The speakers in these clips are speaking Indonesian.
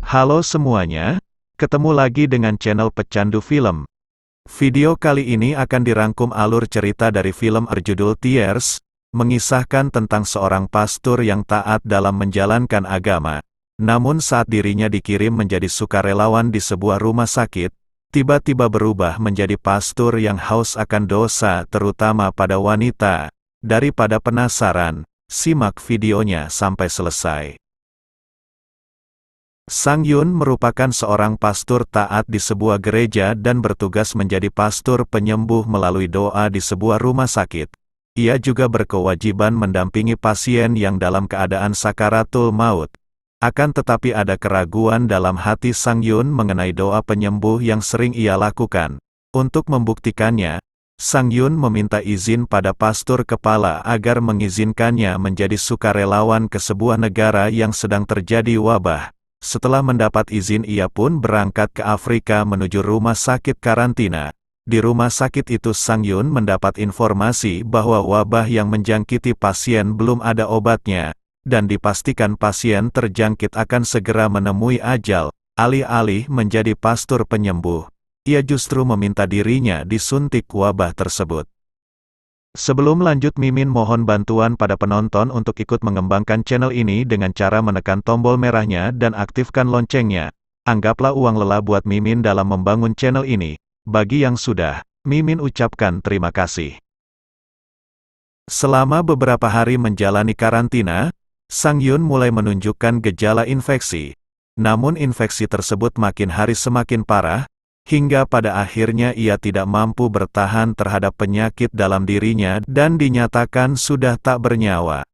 Halo semuanya, ketemu lagi dengan channel Pecandu Film. Video kali ini akan dirangkum alur cerita dari film berjudul Tears, mengisahkan tentang seorang pastor yang taat dalam menjalankan agama. Namun saat dirinya dikirim menjadi sukarelawan di sebuah rumah sakit, tiba-tiba berubah menjadi pastor yang haus akan dosa terutama pada wanita. Daripada penasaran, simak videonya sampai selesai. Sang Yun merupakan seorang pastor taat di sebuah gereja dan bertugas menjadi pastor penyembuh melalui doa di sebuah rumah sakit. Ia juga berkewajiban mendampingi pasien yang dalam keadaan sakaratul maut. Akan tetapi ada keraguan dalam hati Sang Yun mengenai doa penyembuh yang sering ia lakukan. Untuk membuktikannya, Sang Yun meminta izin pada pastor kepala agar mengizinkannya menjadi sukarelawan ke sebuah negara yang sedang terjadi wabah. Setelah mendapat izin ia pun berangkat ke Afrika menuju rumah sakit karantina. Di rumah sakit itu Sang Yun mendapat informasi bahwa wabah yang menjangkiti pasien belum ada obatnya, dan dipastikan pasien terjangkit akan segera menemui ajal. Alih-alih menjadi pastor penyembuh, ia justru meminta dirinya disuntik wabah tersebut. Sebelum lanjut, Mimin mohon bantuan pada penonton untuk ikut mengembangkan channel ini dengan cara menekan tombol merahnya dan aktifkan loncengnya. Anggaplah uang lelah buat Mimin dalam membangun channel ini. Bagi yang sudah, Mimin ucapkan terima kasih. Selama beberapa hari menjalani karantina, Sang Yun mulai menunjukkan gejala infeksi. Namun infeksi tersebut makin hari semakin parah, hingga pada akhirnya ia tidak mampu bertahan terhadap penyakit dalam dirinya dan dinyatakan sudah tak bernyawa.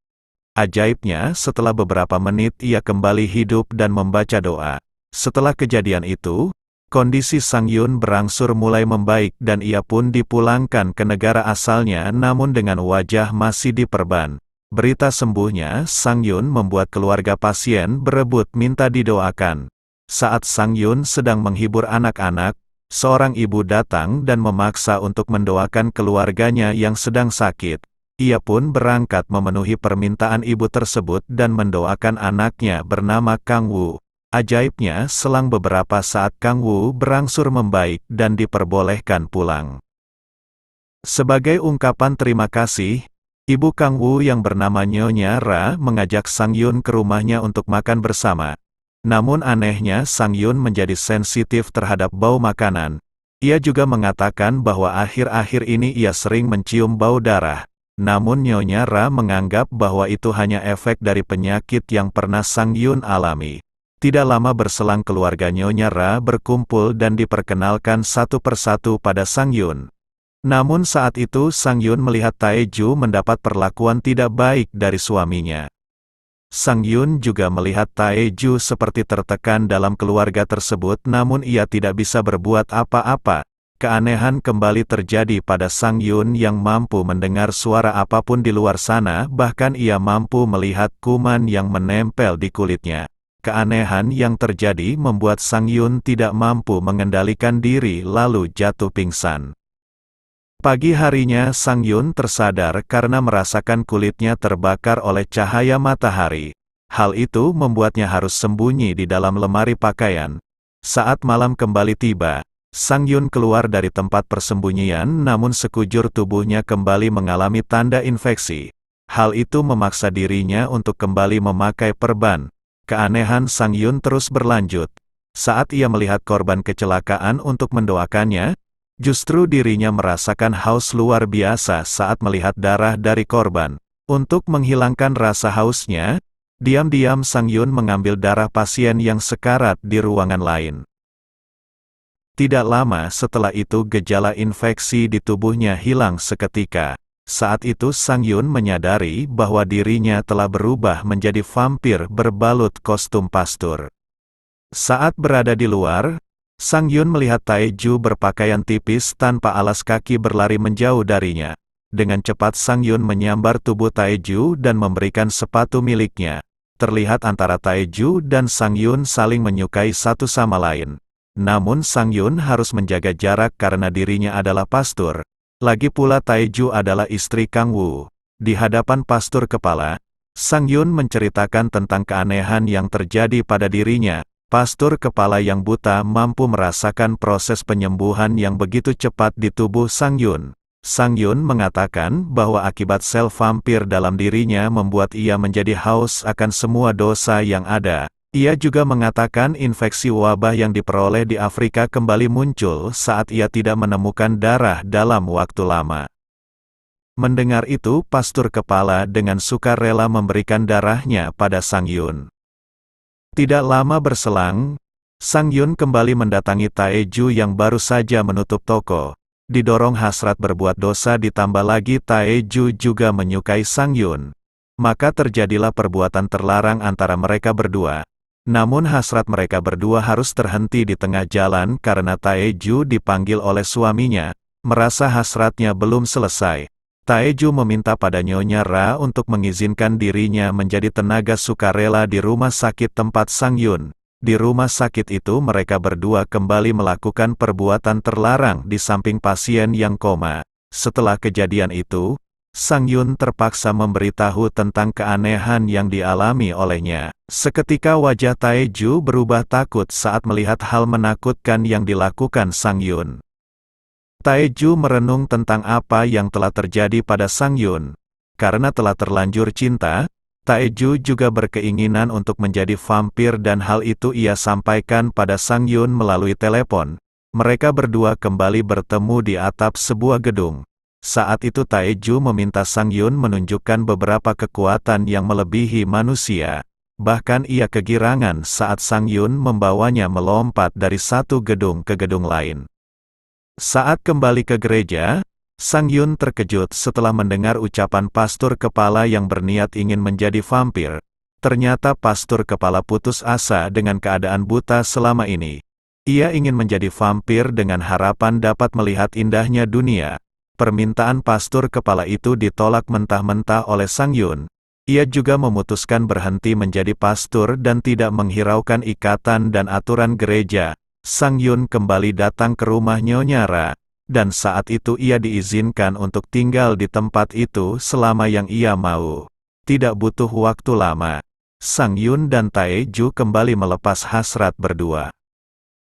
Ajaibnya, setelah beberapa menit ia kembali hidup dan membaca doa. Setelah kejadian itu, kondisi Sang Yun berangsur mulai membaik dan ia pun dipulangkan ke negara asalnya namun dengan wajah masih diperban. Berita sembuhnya, Sang Yun membuat keluarga pasien berebut minta didoakan. Saat Sang Yun sedang menghibur anak-anak, seorang ibu datang dan memaksa untuk mendoakan keluarganya yang sedang sakit. Ia pun berangkat memenuhi permintaan ibu tersebut dan mendoakan anaknya bernama Kang Wu. Ajaibnya, selang beberapa saat Kang Wu berangsur membaik dan diperbolehkan pulang. Sebagai ungkapan terima kasih, ibu Kang Wu yang bernama Nyonya Ra mengajak Sang Yun ke rumahnya untuk makan bersama. Namun anehnya Sang Yun menjadi sensitif terhadap bau makanan. Ia juga mengatakan bahwa akhir-akhir ini ia sering mencium bau darah. Namun Nyonya Ra menganggap bahwa itu hanya efek dari penyakit yang pernah Sang Yun alami. Tidak lama berselang keluarga Nyonya Ra berkumpul dan diperkenalkan satu persatu pada Sang Yun. Namun saat itu Sang Yun melihat Taeju mendapat perlakuan tidak baik dari suaminya. Sang Yun juga melihat Taeju seperti tertekan dalam keluarga tersebut namun ia tidak bisa berbuat apa-apa. Keanehan kembali terjadi pada Sang Yun yang mampu mendengar suara apapun di luar sana, bahkan ia mampu melihat kuman yang menempel di kulitnya. Keanehan yang terjadi membuat Sang Yun tidak mampu mengendalikan diri lalu jatuh pingsan. Pagi harinya Sang Yun tersadar karena merasakan kulitnya terbakar oleh cahaya matahari. Hal itu membuatnya harus sembunyi di dalam lemari pakaian. Saat malam kembali tiba, Sang Yun keluar dari tempat persembunyian namun sekujur tubuhnya kembali mengalami tanda infeksi. Hal itu memaksa dirinya untuk kembali memakai perban. Keanehan Sang Yun terus berlanjut. Saat ia melihat korban kecelakaan untuk mendoakannya, justru dirinya merasakan haus luar biasa saat melihat darah dari korban. Untuk menghilangkan rasa hausnya, diam-diam Sang Yun mengambil darah pasien yang sekarat di ruangan lain. Tidak lama setelah itu gejala infeksi di tubuhnya hilang seketika. Saat itu Sang Yun menyadari bahwa dirinya telah berubah menjadi vampir berbalut kostum pastor. Saat berada di luar, Sang Yun melihat Taeju berpakaian tipis tanpa alas kaki berlari menjauh darinya. Dengan cepat Sang Yun menyambar tubuh Taeju dan memberikan sepatu miliknya. Terlihat antara Taeju dan Sang Yun saling menyukai satu sama lain. Namun Sang Yun harus menjaga jarak karena dirinya adalah pastor. Lagi pula Taeju adalah istri Kang Wu. Di hadapan pastor kepala, Sang Yun menceritakan tentang keanehan yang terjadi pada dirinya. Pastur kepala yang buta mampu merasakan proses penyembuhan yang begitu cepat di tubuh Sang Yun. Sang Yun mengatakan bahwa akibat sel vampir dalam dirinya membuat ia menjadi haus akan semua dosa yang ada. Ia juga mengatakan infeksi wabah yang diperoleh di Afrika kembali muncul saat ia tidak menemukan darah dalam waktu lama. Mendengar itu, pastur kepala dengan sukarela memberikan darahnya pada Sang Yun. Tidak lama berselang, Sang Yun kembali mendatangi Taeju yang baru saja menutup toko. Didorong hasrat berbuat dosa ditambah lagi Taeju juga menyukai Sang Yun. Maka terjadilah perbuatan terlarang antara mereka berdua. Namun hasrat mereka berdua harus terhenti di tengah jalan karena Taeju dipanggil oleh suaminya. Merasa hasratnya belum selesai, Taeju meminta pada Nyonya Ra untuk mengizinkan dirinya menjadi tenaga sukarela di rumah sakit tempat Sang Yun. Di rumah sakit itu mereka berdua kembali melakukan perbuatan terlarang di samping pasien yang koma. Setelah kejadian itu, Sang Yun terpaksa memberitahu tentang keanehan yang dialami olehnya. Seketika wajah Taeju berubah takut saat melihat hal menakutkan yang dilakukan Sang Yun. Taeju merenung tentang apa yang telah terjadi pada Sang Yun. Karena telah terlanjur cinta, Taeju juga berkeinginan untuk menjadi vampir dan hal itu ia sampaikan pada Sang Yun melalui telepon. Mereka berdua kembali bertemu di atap sebuah gedung. Saat itu Taeju meminta Sang Yun menunjukkan beberapa kekuatan yang melebihi manusia. Bahkan ia kegirangan saat Sang Yun membawanya melompat dari satu gedung ke gedung lain. Saat kembali ke gereja, Sang Yun terkejut setelah mendengar ucapan pastur kepala yang berniat ingin menjadi vampir. Ternyata pastur kepala putus asa dengan keadaan buta selama ini. Ia ingin menjadi vampir dengan harapan dapat melihat indahnya dunia. Permintaan pastur kepala itu ditolak mentah-mentah oleh Sang Yun. Ia juga memutuskan berhenti menjadi pastur dan tidak menghiraukan ikatan dan aturan gereja. Sang Yun kembali datang ke rumah Nyonya Ra, dan saat itu ia diizinkan untuk tinggal di tempat itu selama yang ia mau. Tidak butuh waktu lama, Sang Yun dan Taeju kembali melepas hasrat berdua.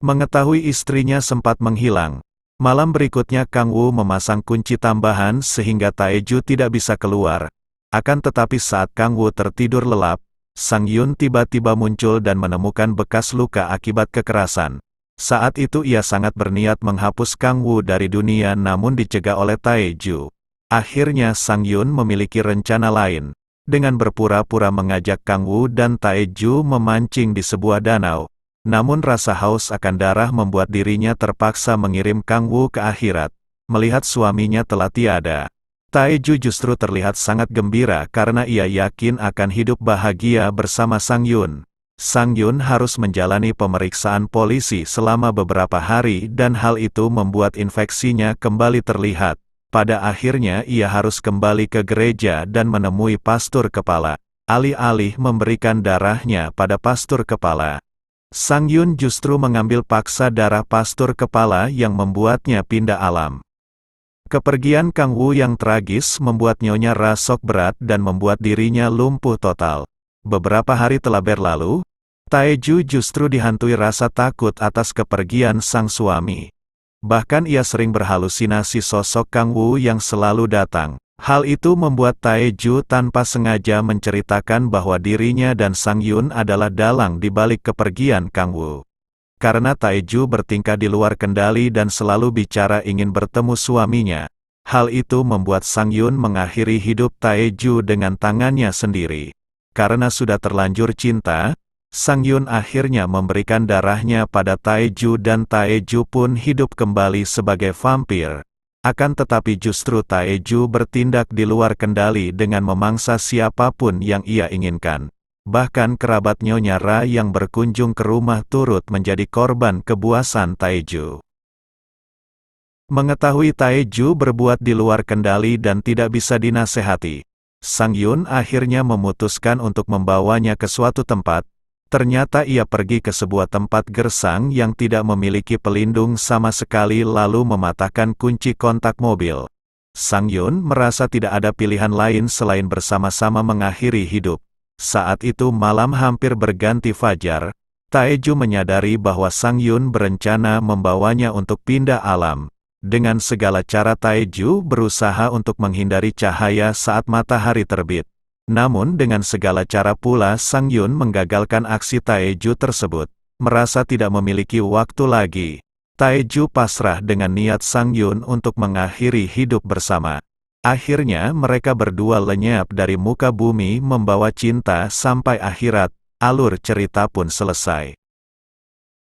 Mengetahui istrinya sempat menghilang, malam berikutnya Kang Woo memasang kunci tambahan sehingga Taeju tidak bisa keluar. Akan tetapi saat Kang Woo tertidur lelap, Sang Yun tiba-tiba muncul dan menemukan bekas luka akibat kekerasan. Saat itu ia sangat berniat menghapus Kang Woo dari dunia namun dicegah oleh Taeju. Akhirnya Sang Yun memiliki rencana lain. Dengan berpura-pura mengajak Kang Woo dan Taeju memancing di sebuah danau. Namun rasa haus akan darah membuat dirinya terpaksa mengirim Kang Woo ke akhirat. Melihat suaminya telah tiada, Taeju justru terlihat sangat gembira karena ia yakin akan hidup bahagia bersama Sang Yun. Sang Yun harus menjalani pemeriksaan polisi selama beberapa hari dan hal itu membuat infeksinya kembali terlihat. Pada akhirnya ia harus kembali ke gereja dan menemui pastur kepala. Alih-alih memberikan darahnya pada pastur kepala, Sang Yun justru mengambil paksa darah pastur kepala yang membuatnya pindah alam. Kepergian Kang Woo yang tragis membuat Nyonya Ra shock berat dan membuat dirinya lumpuh total. Beberapa hari telah berlalu, Taeju justru dihantui rasa takut atas kepergian sang suami. Bahkan ia sering berhalusinasi sosok Kang Woo yang selalu datang. Hal itu membuat Taeju tanpa sengaja menceritakan bahwa dirinya dan Sang Yun adalah dalang di balik kepergian Kang Woo. Karena Taeju bertingkah di luar kendali dan selalu bicara ingin bertemu suaminya, hal itu membuat Sang Yun mengakhiri hidup Taeju dengan tangannya sendiri. Karena sudah terlanjur cinta, Sang Yun akhirnya memberikan darahnya pada Taeju dan Taeju pun hidup kembali sebagai vampir. Akan tetapi justru Taeju bertindak di luar kendali dengan memangsa siapapun yang ia inginkan. Bahkan kerabat Nyonya Ra yang berkunjung ke rumah turut menjadi korban kebuasan Taeju. Mengetahui Taeju berbuat di luar kendali dan tidak bisa dinasehati, Sang Yun akhirnya memutuskan untuk membawanya ke suatu tempat. Ternyata ia pergi ke sebuah tempat gersang yang tidak memiliki pelindung sama sekali lalu mematahkan kunci kontak mobil. Sang Yun merasa tidak ada pilihan lain selain bersama-sama mengakhiri hidup. Saat itu malam hampir berganti fajar. Taeju menyadari bahwa Sang Yun berencana membawanya untuk pindah alam. Dengan segala cara Taeju berusaha untuk menghindari cahaya saat matahari terbit. Namun dengan segala cara pula Sang Yun menggagalkan aksi Taeju tersebut. Merasa tidak memiliki waktu lagi, Taeju pasrah dengan niat Sang Yun untuk mengakhiri hidup bersama. Akhirnya mereka berdua lenyap dari muka bumi membawa cinta sampai akhirat. Alur cerita pun selesai.